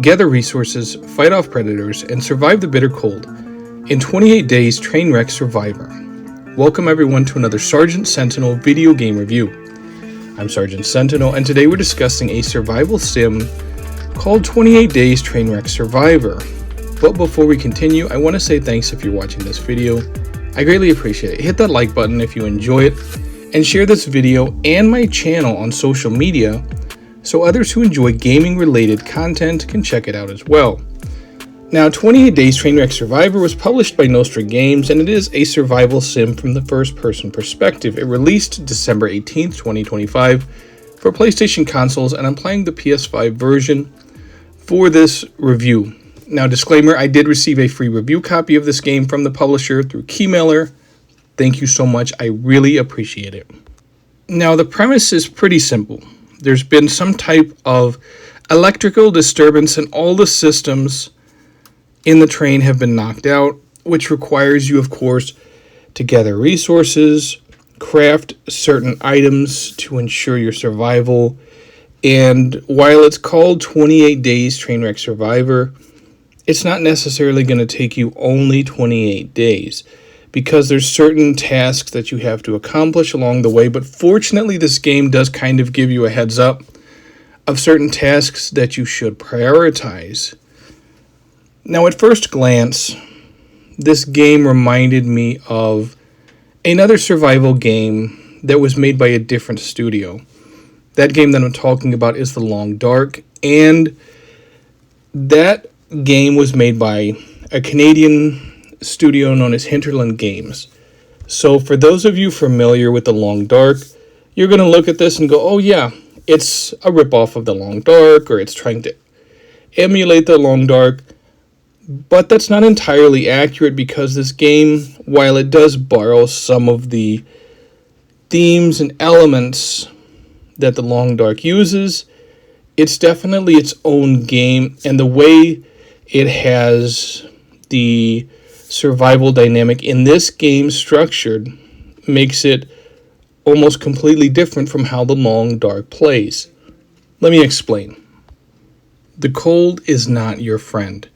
gather resources, fight off predators, and survive the bitter cold in 28 Days Trainwreck Survivor. Welcome everyone to another Sergeant Sentinel video game review. I'm Sergeant Sentinel, and today we're discussing a survival sim called 28 Days Trainwreck Survivor. But before we continue, I want to say thanks if you're watching this video. I greatly appreciate it. Hit that like button if you enjoy it, and share this video and my channel on social media so others who enjoy gaming related content can check it out as well. Now, 28 Days Trainwreck Survivor was published by Nostra Games, and it is a survival sim from the first person perspective. It released December 18th, 2025 for PlayStation consoles, and I'm playing the PS5 version for this review. Now, disclaimer, I did receive a free review copy of this game from the publisher through Keymailer. Thank you so much. I really appreciate it. Now, the premise is pretty simple. There's been some type of electrical disturbance and all the systems in the train have been knocked out, which requires you, of course, to gather resources, craft certain items to ensure your survival. And while it's called 28 Days Trainwreck Survivor, it's not necessarily going to take you only 28 days because there's certain tasks that you have to accomplish along the way. But fortunately, this game does kind of give you a heads up of certain tasks that you should prioritize. Now, at first glance, this game reminded me of another survival game that was made by a different studio. That game that I'm talking about is The Long Dark, and that game was made by a Canadian studio known as Hinterland Games. So for those of you familiar with The Long Dark, you're going to look at this and go, oh yeah, it's a ripoff of The Long Dark, or it's trying to emulate The Long Dark. But that's not entirely accurate, because this game, while it does borrow some of the themes and elements that The Long Dark uses, it's definitely its own game, and the way it has the survival dynamic in this game structured makes it almost completely different from how The Long Dark plays. Let me explain. The cold is not your friend.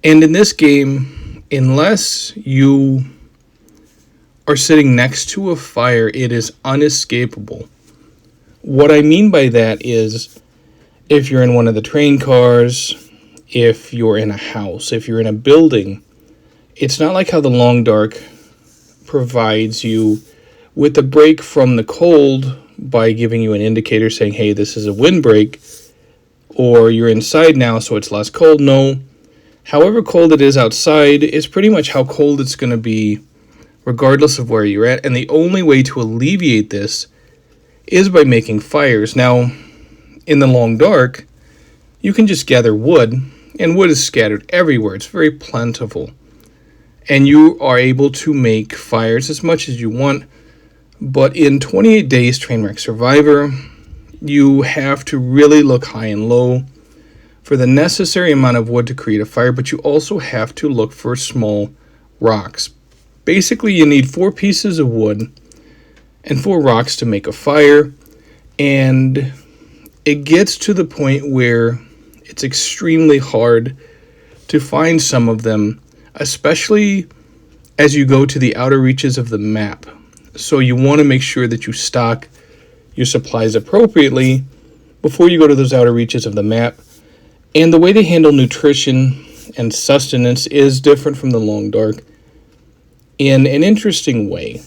And in this game, unless you are sitting next to a fire, it is unescapable. What I mean by that is, if you're in one of the train cars, if you're in a house, if you're in a building, it's not like how The Long Dark provides you with a break from the cold by giving you an indicator saying, hey, this is a windbreak, or you're inside now so it's less cold. No. However cold it is outside is pretty much how cold it's going to be regardless of where you're at, and the only way to alleviate this is by making fires. Now, in The Long Dark, you can just gather wood, and wood is scattered everywhere. It's very plentiful. And you are able to make fires as much as you want. But in 28 Days Trainwreck Survivor, you have to really look high and low for the necessary amount of wood to create a fire, but you also have to look for small rocks. Basically, you need 4 pieces of wood and 4 rocks to make a fire, and it gets to the point where it's extremely hard to find some of them, especially as you go to the outer reaches of the map. So you want to make sure that you stock your supplies appropriately before you go to those outer reaches of the map. And the way they handle nutrition and sustenance is different from The Long Dark in an interesting way.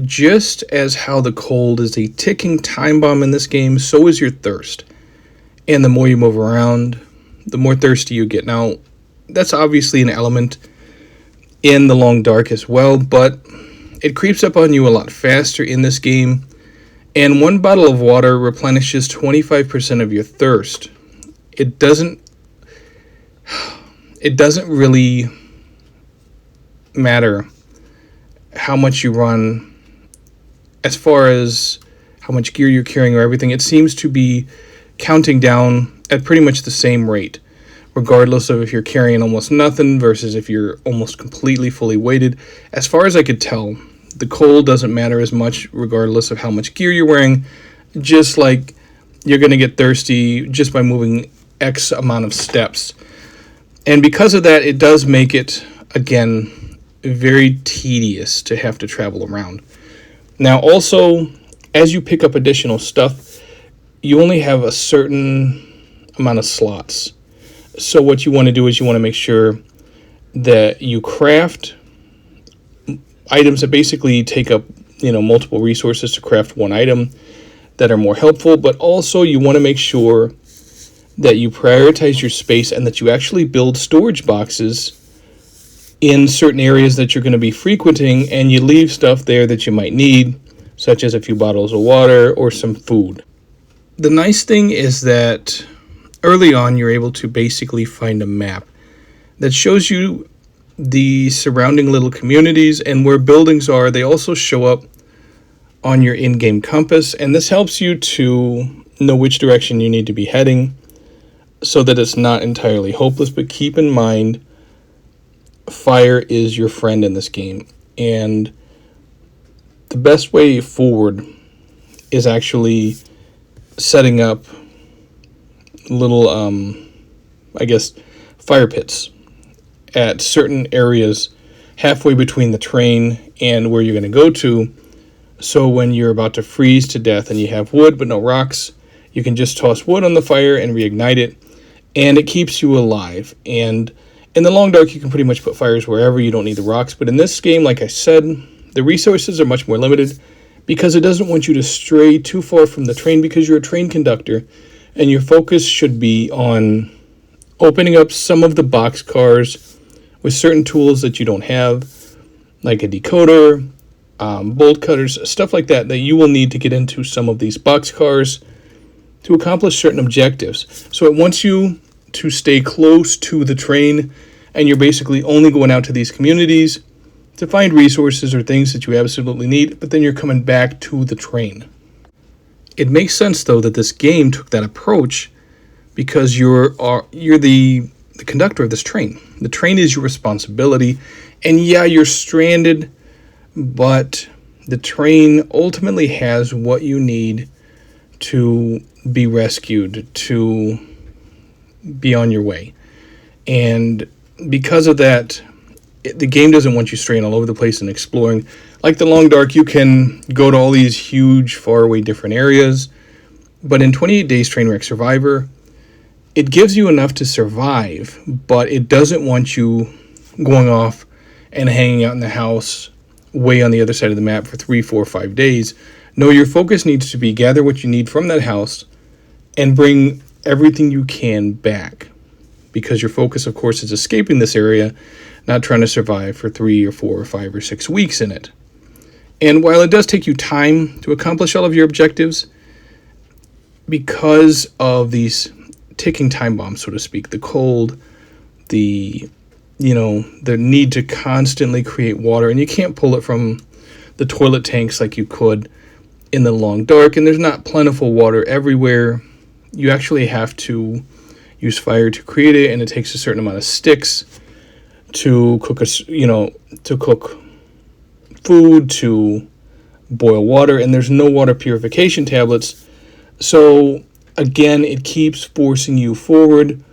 Just as how the cold is a ticking time bomb in this game, so is your thirst. And the more you move around, the more thirsty you get. Now, that's obviously an element in The Long Dark as well, but it creeps up on you a lot faster in this game. And 1 bottle of water replenishes 25% of your thirst. It doesn't really matter how much you run as far as how much gear you're carrying or everything. It seems to be counting down at pretty much the same rate, regardless of if you're carrying almost nothing versus if you're almost completely fully weighted. As far as I could tell, the cold doesn't matter as much regardless of how much gear you're wearing, just like you're going to get thirsty just by moving X amount of steps. And because of that, it does make it, again, very tedious to have to travel around. Now, also, as you pick up additional stuff, you only have a certain amount of slots. So what you want to do is you want to make sure that you craft items that basically take up, multiple resources to craft one item that are more helpful, but also you want to make sure that you prioritize your space and that you actually build storage boxes in certain areas that you're going to be frequenting, and you leave stuff there that you might need, such as a few bottles of water or some food. The nice thing is that early on you're able to basically find a map that shows you the surrounding little communities and where buildings are. They also show up on your in-game compass, and this helps you to know which direction you need to be heading so that it's not entirely hopeless. But keep in mind, fire is your friend in this game, and the best way forward is actually setting up little, fire pits at certain areas halfway between the train and where you're going to go to. So when you're about to freeze to death and you have wood but no rocks, you can just toss wood on the fire and reignite it, and it keeps you alive. And in the long dark, you can pretty much put fires wherever. You don't need the rocks. But in this game, like I said, the resources are much more limited because it doesn't want you to stray too far from the train, because you're a train conductor and your focus should be on opening up some of the box cars with certain tools that you don't have, like a decoder, bolt cutters, stuff like that you will need to get into some of these box cars to accomplish certain objectives. So it wants you to stay close to the train, and you're basically only going out to these communities to find resources or things that you absolutely need, but then you're coming back to the train. It makes sense, though, that this game took that approach because you're the conductor of this train. The train is your responsibility, and yeah, you're stranded, but the train ultimately has what you need to be rescued, to be on your way. And because of that, the game doesn't want you straying all over the place and exploring. Like the Long Dark, you can go to all these huge, faraway different areas, but in 28 Days Trainwreck Survivor, it gives you enough to survive, but it doesn't want you going off and hanging out in the house way on the other side of the map for 3, 4, 5 days. No, your focus needs to be gather what you need from that house and bring everything you can back, because your focus, of course, is escaping this area, not trying to survive for 3 or 4 or 5 or 6 weeks in it. And while it does take you time to accomplish all of your objectives, because of these ticking time bombs, so to speak, the cold, the need to constantly create water, and you can't pull it from the toilet tanks like you could in the Long Dark, and there's not plentiful water everywhere. You actually have to use fire to create it, and it takes a certain amount of sticks to cook to cook food, to boil water, and there's no water purification tablets. So again, it keeps forcing you forward,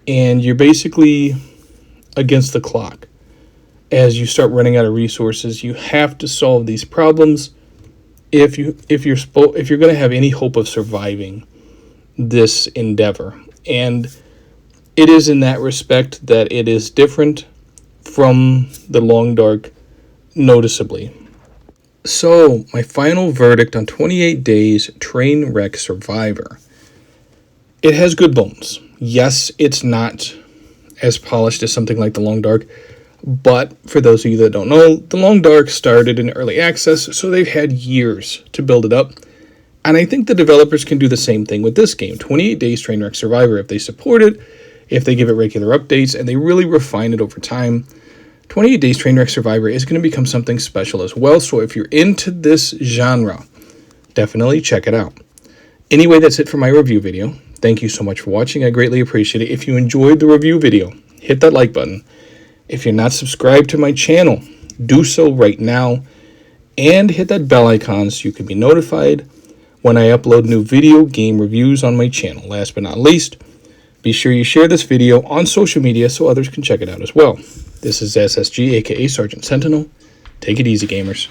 and you're basically against the clock. As you start running out of resources, you have to solve these problems if you're going to have any hope of surviving this endeavor. And it is in that respect that it is different from the Long Dark noticeably. So, my final verdict on 28 Days Trainwreck Survivor. It has good bones. Yes, it's not as polished as something like the Long Dark, but for those of you that don't know, the Long Dark started in early access, so they've had years to build it up. And I think the developers can do the same thing with this game, 28 Days Trainwreck Survivor. If they support it, if they give it regular updates, and they really refine it over time, 28 Days Trainwreck Survivor is going to become something special as well. So if you're into this genre, definitely check it out. Anyway, that's it for my review video. Thank you so much for watching. I greatly appreciate it. If you enjoyed the review video, hit that like button. If you're not subscribed to my channel, do so right now. And hit that bell icon so you can be notified when I upload new video game reviews on my channel. Last but not least, be sure you share this video on social media so others can check it out as well. This is SSG, aka Sergeant Sentinel. Take it easy, gamers.